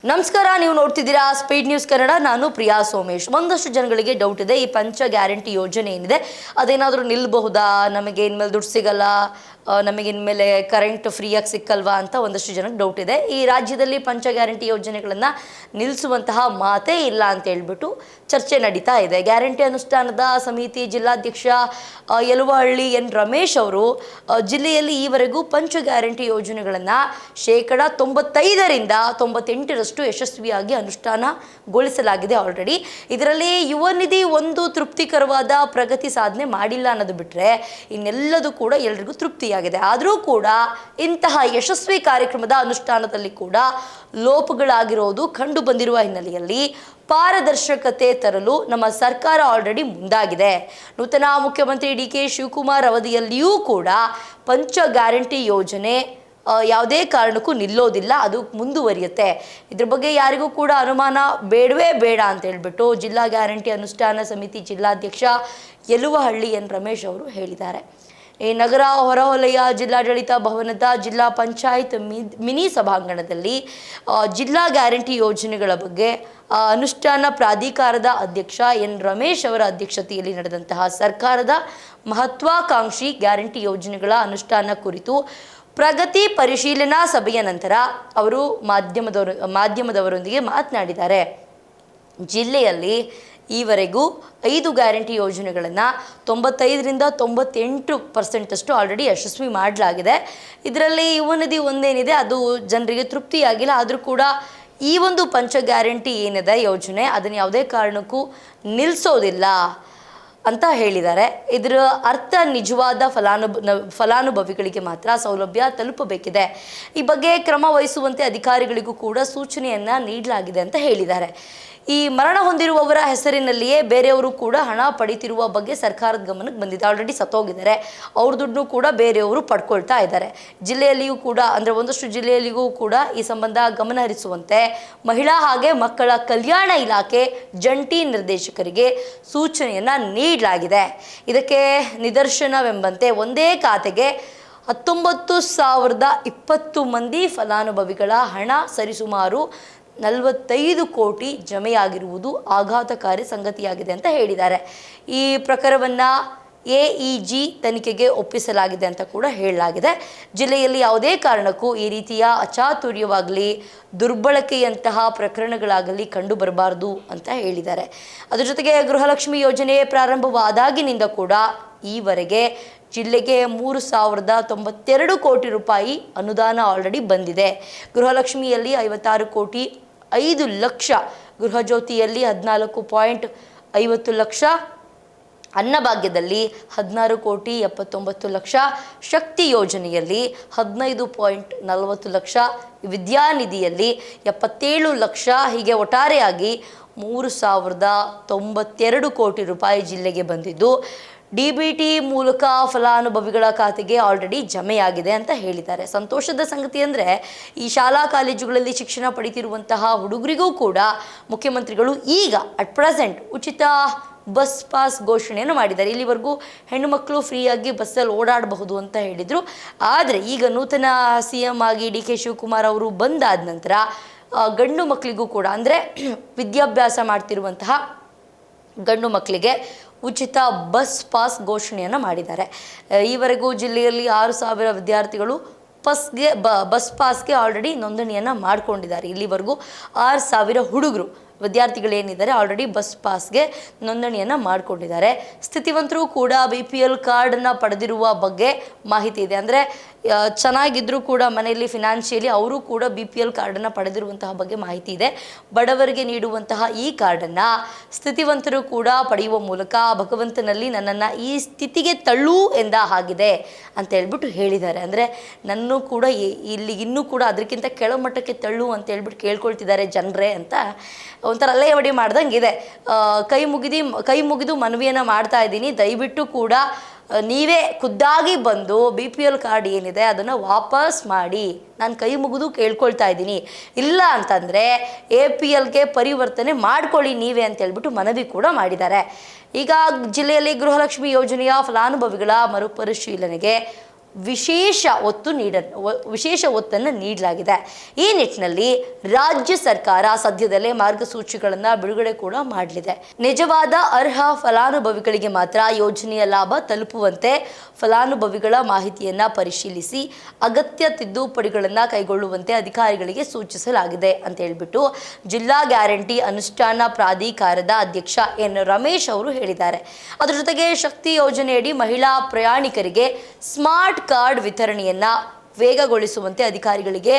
ನಮಸ್ಕಾರ, ನೀವು ನೋಡ್ತಿದ್ದೀರಾ ಸ್ಪೀಡ್ ನ್ಯೂಸ್ ಕನ್ನಡ. ನಾನು ಪ್ರಿಯಾ ಸೋಮೇಶ್. ಒಂದಷ್ಟು ಜನಗಳಿಗೆ ಡೌಟ್ ಇದೆ, ಈ ಪಂಚ ಗ್ಯಾರಂಟಿ ಯೋಜನೆ ಏನಿದೆ ಅದೇನಾದರೂ ನಿಲ್ಲಬಹುದಾ, ನಮಗೆ ಇನ್ಮೇಲೆ ದುಡ್ಡು ಸಿಗಲ್ಲ, ನಮಗೆ ಇನ್ಮೇಲೆ ಕರೆಂಟ್ ಫ್ರೀಯಾಗಿ ಸಿಕ್ಕಲ್ವಾ ಅಂತ ಒಂದಷ್ಟು ಜನಕ್ಕೆ ಡೌಟ್ ಇದೆ. ಈ ರಾಜ್ಯದಲ್ಲಿ ಪಂಚ ಗ್ಯಾರಂಟಿ ಯೋಜನೆಗಳನ್ನು ನಿಲ್ಲಿಸುವಂತಹ ಮಾತೇ ಇಲ್ಲ ಅಂತ ಹೇಳ್ಬಿಟ್ಟು ಚರ್ಚೆ ನಡೀತಾ ಇದೆ. ಗ್ಯಾರಂಟಿ ಅನುಷ್ಠಾನದ ಸಮಿತಿ ಜಿಲ್ಲಾಧ್ಯಕ್ಷ ಯಲುವಹಳ್ಳಿ ಎನ್ ರಮೇಶ್ ಅವರು ಜಿಲ್ಲೆಯಲ್ಲಿ ಈವರೆಗೂ ಪಂಚ ಗ್ಯಾರಂಟಿ ಯೋಜನೆಗಳನ್ನು 95% 98% ಯಶಸ್ವಿಯಾಗಿ ಅನುಷ್ಠಾನಗೊಳಿಸಲಾಗಿದೆ ಆಲ್ರೆಡಿ. ಇದರಲ್ಲಿ ಯುವ ನಿಧಿ ಒಂದು ತೃಪ್ತಿಕರವಾದ ಪ್ರಗತಿ ಸಾಧನೆ ಮಾಡಿಲ್ಲ ಅನ್ನೋದು ಬಿಟ್ಟರೆ ಇನ್ನೆಲ್ಲದೂ ಕೂಡ ಎಲ್ರಿಗೂ ತೃಪ್ತಿಯಾಗಿದೆ. ಆದರೂ ಕೂಡ ಇಂತಹ ಯಶಸ್ವಿ ಕಾರ್ಯಕ್ರಮದ ಅನುಷ್ಠಾನದಲ್ಲಿ ಕೂಡ ಲೋಪಗಳಾಗಿರೋದು ಕಂಡು ಬಂದಿರುವ ಹಿನ್ನೆಲೆಯಲ್ಲಿ ಪಾರದರ್ಶಕತೆ ತರಲು ನಮ್ಮ ಸರ್ಕಾರ ಆಲ್ರೆಡಿ ಮುಂದಾಗಿದೆ. ನೂತನ ಮುಖ್ಯಮಂತ್ರಿ ಡಿ ಕೆ ಶಿವಕುಮಾರ್ ಅವಧಿಯಲ್ಲಿಯೂ ಕೂಡ ಪಂಚ ಗ್ಯಾರಂಟಿ ಯೋಜನೆ ಯಾವುದೇ ಕಾರಣಕ್ಕೂ ನಿಲ್ಲೋದಿಲ್ಲ, ಅದು ಮುಂದುವರಿಯುತ್ತೆ. ಇದ್ರ ಬಗ್ಗೆ ಯಾರಿಗೂ ಕೂಡ ಅನುಮಾನ ಬೇಡವೇ ಬೇಡ ಅಂತ ಹೇಳ್ಬಿಟ್ಟು ಜಿಲ್ಲಾ ಗ್ಯಾರಂಟಿ ಅನುಷ್ಠಾನ ಸಮಿತಿ ಜಿಲ್ಲಾಧ್ಯಕ್ಷ ಯಲುವಹಳ್ಳಿ ಎನ್ ರಮೇಶ್ ಅವರು ಹೇಳಿದ್ದಾರೆ. ಈ ನಗರ ಹೊರವಲಯ ಜಿಲ್ಲಾಡಳಿತ ಭವನದ ಜಿಲ್ಲಾ ಪಂಚಾಯತ್ ಮಿನಿ ಸಭಾಂಗಣದಲ್ಲಿ ಜಿಲ್ಲಾ ಗ್ಯಾರಂಟಿ ಯೋಜನೆಗಳ ಬಗ್ಗೆ ಅನುಷ್ಠಾನ ಪ್ರಾಧಿಕಾರದ ಅಧ್ಯಕ್ಷ ಎನ್ ರಮೇಶ್ ಅವರ ಅಧ್ಯಕ್ಷತೆಯಲ್ಲಿ ನಡೆದಂತಹ ಸರ್ಕಾರದ ಮಹತ್ವಾಕಾಂಕ್ಷಿ ಗ್ಯಾರಂಟಿ ಯೋಜನೆಗಳ ಅನುಷ್ಠಾನ ಕುರಿತು ಪ್ರಗತಿ ಪರಿಶೀಲನಾ ಸಭೆಯ ನಂತರ ಅವರು ಮಾಧ್ಯಮದವರೊಂದಿಗೆ ಮಾತನಾಡಿದ್ದಾರೆ. ಜಿಲ್ಲೆಯಲ್ಲಿ ಈವರೆಗೂ 5 ಗ್ಯಾರಂಟಿ ಯೋಜನೆಗಳನ್ನು 95% 98% ಆಲ್ರೆಡಿ ಯಶಸ್ವಿ ಮಾಡಲಾಗಿದೆ. ಇದರಲ್ಲಿ ಯುವ ನಿಧಿ ಒಂದೇನಿದೆ ಅದು ಜನರಿಗೆ ತೃಪ್ತಿಯಾಗಿಲ್ಲ. ಆದರೂ ಕೂಡ ಈ ಒಂದು ಪಂಚ ಗ್ಯಾರಂಟಿ ಏನಿದೆ ಯೋಜನೆ ಅದನ್ನು ಯಾವುದೇ ಕಾರಣಕ್ಕೂ ನಿಲ್ಲಿಸೋದಿಲ್ಲ ಅಂತ ಹೇಳಿದ್ದಾರೆ. ಇದರ ಅರ್ಥ ನಿಜವಾದ ಫಲಾನುಭವಿಗಳಿಗೆ ಮಾತ್ರ ಸೌಲಭ್ಯ ತಲುಪಬೇಕಿದೆ. ಈ ಬಗ್ಗೆ ಕ್ರಮ ವಹಿಸುವಂತೆ ಅಧಿಕಾರಿಗಳಿಗೂ ಕೂಡ ಸೂಚನೆಯನ್ನು ನೀಡಲಾಗಿದೆ ಅಂತ ಹೇಳಿದ್ದಾರೆ. ಈ ಮರಣ ಹೊಂದಿರುವವರ ಹೆಸರಿನಲ್ಲಿಯೇ ಬೇರೆಯವರು ಕೂಡ ಹಣ ಪಡಿತಿರುವ ಬಗ್ಗೆ ಸರ್ಕಾರದ ಗಮನಕ್ಕೆ ಬಂದಿದೆ. ಆಲ್ರೆಡಿ ಸತ್ತೋಗಿದ್ದಾರೆ, ಅವ್ರ ದುಡ್ಡು ಕೂಡ ಬೇರೆಯವರು ಪಡ್ಕೊಳ್ತಾ ಇದ್ದಾರೆ. ಜಿಲ್ಲೆಯಲ್ಲಿಯೂ ಕೂಡ ಅಂದರೆ ಒಂದಷ್ಟು ಜಿಲ್ಲೆಯಲ್ಲಿಯೂ ಕೂಡ ಈ ಸಂಬಂಧ ಗಮನ ಹರಿಸುವಂತೆ ಮಹಿಳಾ ಹಾಗೆ ಮಕ್ಕಳ ಕಲ್ಯಾಣ ಇಲಾಖೆ ಜಂಟಿ ನಿರ್ದೇಶಕರಿಗೆ ಸೂಚನೆಯನ್ನು ನೀಡಲಾಗಿದೆ. ಇದಕ್ಕೆ ನಿದರ್ಶನವೆಂಬಂತೆ ಒಂದೇ ಖಾತೆಗೆ 19,020 ಮಂದಿ ಫಲಾನುಭವಿಗಳ ಹಣ ಸರಿಸುಮಾರು 45 ಕೋಟಿ ಜಮೆಯಾಗಿರುವುದು ಆಘಾತಕಾರಿ ಸಂಗತಿಯಾಗಿದೆ ಅಂತ ಹೇಳಿದ್ದಾರೆ. ಈ ಪ್ರಕರಣವನ್ನು AEG ತನಿಖೆಗೆ ಒಪ್ಪಿಸಲಾಗಿದೆ ಅಂತ ಕೂಡ ಹೇಳಲಾಗಿದೆ. ಜಿಲ್ಲೆಯಲ್ಲಿ ಯಾವುದೇ ಕಾರಣಕ್ಕೂ ಈ ರೀತಿಯ ಅಚಾತುರ್ಯವಾಗಲಿ ದುರ್ಬಳಕೆಯಂತಹ ಪ್ರಕರಣಗಳಾಗಲಿ ಕಂಡು ಬರಬಾರ್ದು ಅಂತ ಹೇಳಿದ್ದಾರೆ. ಅದರ ಜೊತೆಗೆ ಗೃಹಲಕ್ಷ್ಮಿ ಯೋಜನೆ ಪ್ರಾರಂಭವಾದಾಗಿನಿಂದ ಕೂಡ ಈವರೆಗೆ ಜಿಲ್ಲೆಗೆ 3,092 ಕೋಟಿ ರೂಪಾಯಿ ಅನುದಾನ ಆಲ್ರೆಡಿ ಬಂದಿದೆ. ಗೃಹಲಕ್ಷ್ಮಿಯಲ್ಲಿ 56 ಕೋಟಿ 5 ಲಕ್ಷ, ಗೃಹಜ್ಯೋತಿಯಲ್ಲಿ 14.50 ಲಕ್ಷ, ಅನ್ನಭಾಗ್ಯದಲ್ಲಿ 16 ಕೋಟಿ 79 ಲಕ್ಷ, ಶಕ್ತಿ ಯೋಜನೆಯಲ್ಲಿ 15.40 ಲಕ್ಷ, ವಿದ್ಯಾನಿಧಿಯಲ್ಲಿ 77 ಲಕ್ಷ, ಹೀಗೆ ಒಟ್ಟಾರೆಯಾಗಿ 3,092 ಕೋಟಿ ರೂಪಾಯಿ ಜಿಲ್ಲೆಗೆ ಬಂದಿದ್ದು DBT ಮೂಲಕ ಫಲಾನುಭವಿಗಳ ಖಾತೆಗೆ ಆಲ್ರೆಡಿ ಜಮೆಯಾಗಿದೆ ಅಂತ ಹೇಳಿದ್ದಾರೆ. ಸಂತೋಷದ ಸಂಗತಿ ಅಂದರೆ ಈ ಶಾಲಾ ಕಾಲೇಜುಗಳಲ್ಲಿ ಶಿಕ್ಷಣ ಪಡಿತಿರುವಂತಹ ಹುಡುಗರಿಗೂ ಕೂಡ ಮುಖ್ಯಮಂತ್ರಿಗಳು ಈಗ ಅಟ್ ಪ್ರೆಸೆಂಟ್ ಉಚಿತ ಬಸ್ ಪಾಸ್ ಘೋಷಣೆಯನ್ನು ಮಾಡಿದ್ದಾರೆ. ಇಲ್ಲಿವರೆಗೂ ಹೆಣ್ಣು ಮಕ್ಕಳು ಫ್ರೀಯಾಗಿ ಬಸ್ಸಲ್ಲಿ ಓಡಾಡಬಹುದು ಅಂತ ಹೇಳಿದರು. ಆದರೆ ಈಗ ನೂತನ CM ಆಗಿ ಡಿ ಕೆ ಶಿವಕುಮಾರ್ ಅವರು ಬಂದಾದ ನಂತರ ಗಂಡು ಮಕ್ಕಳಿಗೂ ಕೂಡ ಅಂದರೆ ವಿದ್ಯಾಭ್ಯಾಸ ಮಾಡ್ತಿರುವಂತಹ ಗಂಡು ಮಕ್ಕಳಿಗೆ ಉಚಿತ ಬಸ್ ಪಾಸ್ ಘೋಷಣೆಯನ್ನು ಮಾಡಿದ್ದಾರೆ. ಈವರೆಗೂ ಜಿಲ್ಲೆಯಲ್ಲಿ 6,000 ವಿದ್ಯಾರ್ಥಿಗಳು ಬಸ್ ಪಾಸ್ಗೆ ಆಲ್ರೆಡಿ ನೋಂದಣಿಯನ್ನು ಮಾಡಿಕೊಂಡಿದ್ದಾರೆ. ಇಲ್ಲಿವರೆಗೂ 6,000 ಹುಡುಗರು ವಿದ್ಯಾರ್ಥಿಗಳೇನಿದ್ದಾರೆ ಆಲ್ರೆಡಿ ಬಸ್ ಪಾಸ್ಗೆ ನೋಂದಣಿಯನ್ನು ಮಾಡಿಕೊಂಡಿದ್ದಾರೆ. ಸ್ಥಿತಿವಂತರು ಕೂಡ BPL ಕಾರ್ಡನ್ನು ಪಡೆದಿರುವ ಬಗ್ಗೆ ಮಾಹಿತಿ ಇದೆ. ಅಂದರೆ ಚೆನ್ನಾಗಿದ್ದರೂ ಕೂಡ ಮನೆಯಲ್ಲಿ ಫಿನಾನ್ಷಿಯಲಿ ಅವರು ಕೂಡ BPL ಕಾರ್ಡನ್ನು ಪಡೆದಿರುವಂತಹ ಬಗ್ಗೆ ಮಾಹಿತಿ ಇದೆ. ಬಡವರಿಗೆ ನೀಡುವಂತಹ ಈ ಕಾರ್ಡನ್ನು ಸ್ಥಿತಿವಂತರು ಕೂಡ ಪಡೆಯುವ ಮೂಲಕ ಭಗವಂತನಲ್ಲಿ ನನ್ನನ್ನು ಈ ಸ್ಥಿತಿಗೆ ತಳ್ಳು ಎಂದ ಹಾಗಿದೆ ಅಂತ ಹೇಳ್ಬಿಟ್ಟು ಹೇಳಿದ್ದಾರೆ. ಅಂದರೆ ನನ್ನೂ ಕೂಡ ಇಲ್ಲಿ ಇನ್ನೂ ಕೂಡ ಅದಕ್ಕಿಂತ ಕೆಳಮಟ್ಟಕ್ಕೆ ತಳ್ಳು ಅಂತ ಹೇಳ್ಬಿಟ್ಟು ಕೇಳ್ಕೊಳ್ತಿದ್ದಾರೆ ಜನರೇ ಅಂತ ಒಂಥರ ಅಲೆಯವಡಿ ಮಾಡ್ದಂಗೆ ಇದೆ. ಕೈ ಮುಗಿದು ಮನವಿಯನ್ನು ಮಾಡ್ತಾ ಇದ್ದೀನಿ, ದಯವಿಟ್ಟು ಕೂಡ ನೀವೇ ಖುದ್ದಾಗಿ ಬಂದು BPL ಕಾರ್ಡ್ ಏನಿದೆ ಅದನ್ನು ವಾಪಸ್ ಮಾಡಿ, ನಾನು ಕೈ ಮುಗಿದು ಕೇಳ್ಕೊಳ್ತಾ ಇದ್ದೀನಿ. ಇಲ್ಲ ಅಂತಂದರೆ APLಗೆ ಪರಿವರ್ತನೆ ಮಾಡ್ಕೊಳ್ಳಿ ನೀವೇ ಅಂತ ಹೇಳ್ಬಿಟ್ಟು ಮನವಿ ಕೂಡ ಮಾಡಿದ್ದಾರೆ. ಈಗ ಜಿಲ್ಲೆಯಲ್ಲಿ ಗೃಹಲಕ್ಷ್ಮಿ ಯೋಜನೆಯ ಫಲಾನುಭವಿಗಳ ಮರುಪರಿಶೀಲನೆಗೆ ವಿಶೇಷ ಒತ್ತನ್ನು ನೀಡಲಾಗಿದೆ. ಈ ನಿಟ್ಟಿನಲ್ಲಿ ರಾಜ್ಯ ಸರ್ಕಾರ ಸದ್ಯದಲ್ಲೇ ಮಾರ್ಗಸೂಚಿಗಳನ್ನು ಬಿಡುಗಡೆ ಕೂಡ ಮಾಡಲಿದೆ. ನಿಜವಾದ ಅರ್ಹ ಫಲಾನುಭವಿಗಳಿಗೆ ಮಾತ್ರ ಯೋಜನೆಯ ಲಾಭ ತಲುಪುವಂತೆ ಫಲಾನುಭವಿಗಳ ಮಾಹಿತಿಯನ್ನು ಪರಿಶೀಲಿಸಿ ಅಗತ್ಯ ತಿದ್ದುಪಡಿಗಳನ್ನು ಕೈಗೊಳ್ಳುವಂತೆ ಅಧಿಕಾರಿಗಳಿಗೆ ಸೂಚಿಸಲಾಗಿದೆ ಅಂತ ಹೇಳ್ಬಿಟ್ಟು ಜಿಲ್ಲಾ ಗ್ಯಾರಂಟಿ ಅನುಷ್ಠಾನ ಪ್ರಾಧಿಕಾರದ ಅಧ್ಯಕ್ಷ ಎನ್ ರಮೇಶ್ ಅವರು ಹೇಳಿದ್ದಾರೆ. ಅದರ ಜೊತೆಗೆ ಶಕ್ತಿ ಯೋಜನೆಯಡಿ ಮಹಿಳಾ ಪ್ರಯಾಣಿಕರಿಗೆ ಸ್ಮಾರ್ಟ್ ಕಾರ್ಡ್ ವಿತರಣೆಯನ್ನ ವೇಗಗೊಳಿಸುವಂತೆ ಅಧಿಕಾರಿಗಳಿಗೆ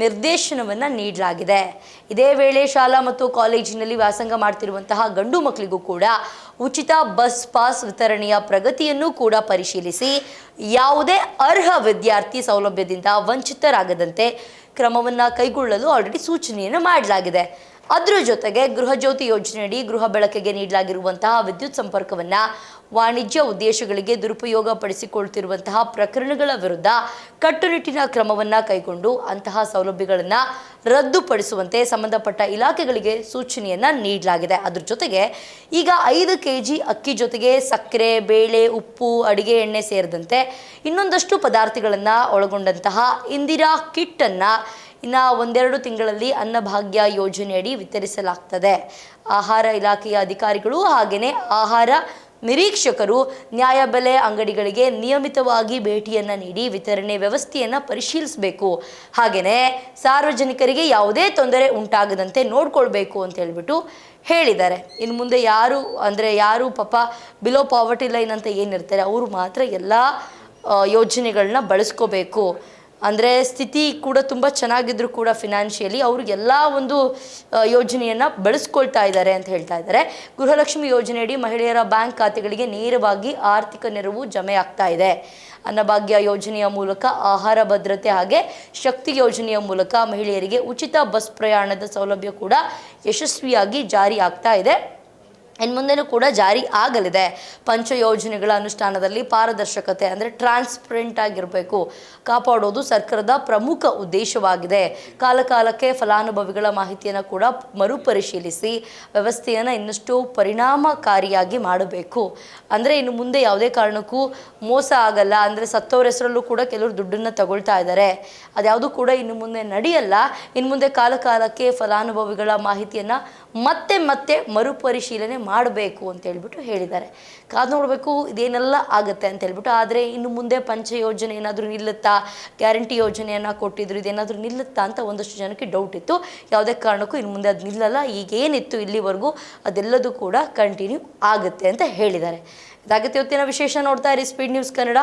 ನಿರ್ದೇಶನವನ್ನು ನೀಡಲಾಗಿದೆ. ಇದೇ ವೇಳೆ ಶಾಲಾ ಮತ್ತು ಕಾಲೇಜಿನಲ್ಲಿ ವ್ಯಾಸಂಗ ಮಾಡ್ತಿರುವಂತಹ ಗಂಡು ಮಕ್ಕಳಿಗೂ ಕೂಡ ಉಚಿತ ಬಸ್ ಪಾಸ್ ವಿತರಣೆಯ ಪ್ರಗತಿಯನ್ನು ಕೂಡ ಪರಿಶೀಲಿಸಿ ಯಾವುದೇ ಅರ್ಹ ವಿದ್ಯಾರ್ಥಿ ಸೌಲಭ್ಯದಿಂದ ವಂಚಿತರಾಗದಂತೆ ಕ್ರಮವನ್ನು ಕೈಗೊಳ್ಳಲು ಆಲ್ರೆಡಿ ಸೂಚನೆಯನ್ನು ಮಾಡಲಾಗಿದೆ. ಅದರ ಜೊತೆಗೆ ಗೃಹ ಜ್ಯೋತಿ ಯೋಜನೆಯಡಿ ಗೃಹ ಬಳಕೆಗೆ ನೀಡಲಾಗಿರುವಂತಹ ವಿದ್ಯುತ್ ಸಂಪರ್ಕವನ್ನು ವಾಣಿಜ್ಯ ಉದ್ದೇಶಗಳಿಗೆ ದುರುಪಯೋಗ ಪಡಿಸಿಕೊಳ್ತಿರುವಂತಹ ಪ್ರಕರಣಗಳ ವಿರುದ್ಧ ಕಟ್ಟುನಿಟ್ಟಿನ ಕ್ರಮವನ್ನು ಕೈಗೊಂಡು ಅಂತಹ ಸೌಲಭ್ಯಗಳನ್ನು ರದ್ದುಪಡಿಸುವಂತೆ ಸಂಬಂಧಪಟ್ಟ ಇಲಾಖೆಗಳಿಗೆ ಸೂಚನೆಯನ್ನು ನೀಡಲಾಗಿದೆ. ಅದ್ರ ಜೊತೆಗೆ ಈಗ 5 kg ಅಕ್ಕಿ ಜೊತೆಗೆ ಸಕ್ಕರೆ, ಬೇಳೆ, ಉಪ್ಪು, ಅಡಿಗೆ ಎಣ್ಣೆ ಸೇರಿದಂತೆ ಇನ್ನೊಂದಷ್ಟು ಪದಾರ್ಥಗಳನ್ನು ಒಳಗೊಂಡಂತಹ ಇಂದಿರಾ ಕಿಟ್ಟನ್ನು ಇನ್ನು 1-2 ತಿಂಗಳಲ್ಲಿ ಅನ್ನಭಾಗ್ಯ ಯೋಜನೆಯಡಿ ವಿತರಿಸಲಾಗ್ತದೆ. ಆಹಾರ ಇಲಾಖೆಯ ಅಧಿಕಾರಿಗಳು ಹಾಗೆಯೇ ಆಹಾರ ನಿರೀಕ್ಷಕರು ನ್ಯಾಯಬೆಲೆ ಅಂಗಡಿಗಳಿಗೆ ನಿಯಮಿತವಾಗಿ ಭೇಟಿಯನ್ನು ನೀಡಿ ವಿತರಣೆ ವ್ಯವಸ್ಥೆಯನ್ನು ಪರಿಶೀಲಿಸಬೇಕು. ಹಾಗೆಯೇ ಸಾರ್ವಜನಿಕರಿಗೆ ಯಾವುದೇ ತೊಂದರೆ ಉಂಟಾಗದಂತೆ ನೋಡ್ಕೊಳ್ಬೇಕು ಅಂತ ಹೇಳ್ಬಿಟ್ಟು ಹೇಳಿದ್ದಾರೆ. ಇನ್ನು ಮುಂದೆ ಯಾರು ಪಾಪ ಬಿಲೋ ಪಾವರ್ಟಿ ಲೈನ್ ಅಂತ ಏನಿರ್ತಾರೆ ಅವರು ಮಾತ್ರ ಎಲ್ಲ ಯೋಜನೆಗಳನ್ನ ಬಳಸ್ಕೋಬೇಕು. ಅಂದರೆ ಸ್ಥಿತಿ ಕೂಡ ತುಂಬ ಚೆನ್ನಾಗಿದ್ರು ಕೂಡ ಫಿನಾನ್ಷಿಯಲಿ ಅವ್ರಿಗೆಲ್ಲ ಒಂದು ಯೋಜನೆಯನ್ನು ಬಳಸ್ಕೊಳ್ತಾ ಇದ್ದಾರೆ ಅಂತ ಹೇಳ್ತಾ ಇದ್ದಾರೆ. ಗೃಹಲಕ್ಷ್ಮಿ ಯೋಜನೆಯಡಿ ಮಹಿಳೆಯರ ಬ್ಯಾಂಕ್ ಖಾತೆಗಳಿಗೆ ನೇರವಾಗಿ ಆರ್ಥಿಕ ನೆರವು ಜಮೆ ಆಗ್ತಾ ಇದೆ. ಅನ್ನಭಾಗ್ಯ ಯೋಜನೆಯ ಮೂಲಕ ಆಹಾರ ಭದ್ರತೆ ಹಾಗೆ ಶಕ್ತಿ ಯೋಜನೆಯ ಮೂಲಕ ಮಹಿಳೆಯರಿಗೆ ಉಚಿತ ಬಸ್ ಪ್ರಯಾಣದ ಸೌಲಭ್ಯ ಕೂಡ ಯಶಸ್ವಿಯಾಗಿ ಜಾರಿ ಆಗ್ತಾ ಇದೆ. ಇನ್ನು ಮುಂದೆನೂ ಕೂಡ ಜಾರಿ ಆಗಲಿದೆ. ಪಂಚ ಯೋಜನೆಗಳ ಅನುಷ್ಠಾನದಲ್ಲಿ ಪಾರದರ್ಶಕತೆ ಅಂದರೆ ಟ್ರಾನ್ಸ್ಪರೆಂಟ್ ಆಗಿರಬೇಕು ಕಾಪಾಡೋದು ಸರ್ಕಾರದ ಪ್ರಮುಖ ಉದ್ದೇಶವಾಗಿದೆ. ಕಾಲಕಾಲಕ್ಕೆ ಫಲಾನುಭವಿಗಳ ಮಾಹಿತಿಯನ್ನು ಕೂಡ ಮರುಪರಿಶೀಲಿಸಿ ವ್ಯವಸ್ಥೆಯನ್ನು ಇನ್ನಷ್ಟು ಪರಿಣಾಮಕಾರಿಯಾಗಿ ಮಾಡಬೇಕು. ಅಂದರೆ ಇನ್ನು ಮುಂದೆ ಯಾವುದೇ ಕಾರಣಕ್ಕೂ ಮೋಸ ಆಗಲ್ಲ. ಅಂದರೆ ಸತ್ತವ್ರ ಹೆಸರಲ್ಲೂ ಕೂಡ ಕೆಲವರು ದುಡ್ಡನ್ನು ತಗೊಳ್ತಾ ಇದ್ದಾರೆ. ಅದ್ಯಾವುದು ಕೂಡ ಇನ್ನು ಮುಂದೆ ನಡೆಯಲ್ಲ. ಇನ್ನು ಮುಂದೆ ಕಾಲಕಾಲಕ್ಕೆ ಫಲಾನುಭವಿಗಳ ಮಾಹಿತಿಯನ್ನು ಮತ್ತೆ ಮರುಪರಿಶೀಲನೆ ಮಾಡಬೇಕು ಅಂತ ಹೇಳ್ಬಿಟ್ಟು ಹೇಳಿದ್ದಾರೆ. ಕಾದು ನೋಡಬೇಕು ಇದೇನೆಲ್ಲ ಆಗುತ್ತೆ ಅಂತ ಹೇಳ್ಬಿಟ್ಟು. ಆದರೆ ಇನ್ನು ಮುಂದೆ ಪಂಚ ಯೋಜನೆ ಏನಾದರೂ ನಿಲ್ಲುತ್ತಾ, ಗ್ಯಾರಂಟಿ ಯೋಜನೆಯನ್ನು ಕೊಟ್ಟಿದ್ರು ಇದೇನಾದರೂ ನಿಲ್ಲುತ್ತಾ ಅಂತ ಒಂದಷ್ಟು ಜನಕ್ಕೆ ಡೌಟ್ ಇತ್ತು. ಯಾವುದೇ ಕಾರಣಕ್ಕೂ ಇನ್ನು ಮುಂದೆ ಅದು ನಿಲ್ಲಲ್ಲ. ಈಗೇನಿತ್ತು ಇಲ್ಲಿವರೆಗೂ ಅದೆಲ್ಲದೂ ಕೂಡ ಕಂಟಿನ್ಯೂ ಆಗುತ್ತೆ ಅಂತ ಹೇಳಿದ್ದಾರೆ. ಇದಾಗುತ್ತೆ ಇವತ್ತಿನ ವಿಶೇಷ. ನೋಡ್ತಾ ಇರಿ ಸ್ಪೀಡ್ ನ್ಯೂಸ್ ಕನ್ನಡ.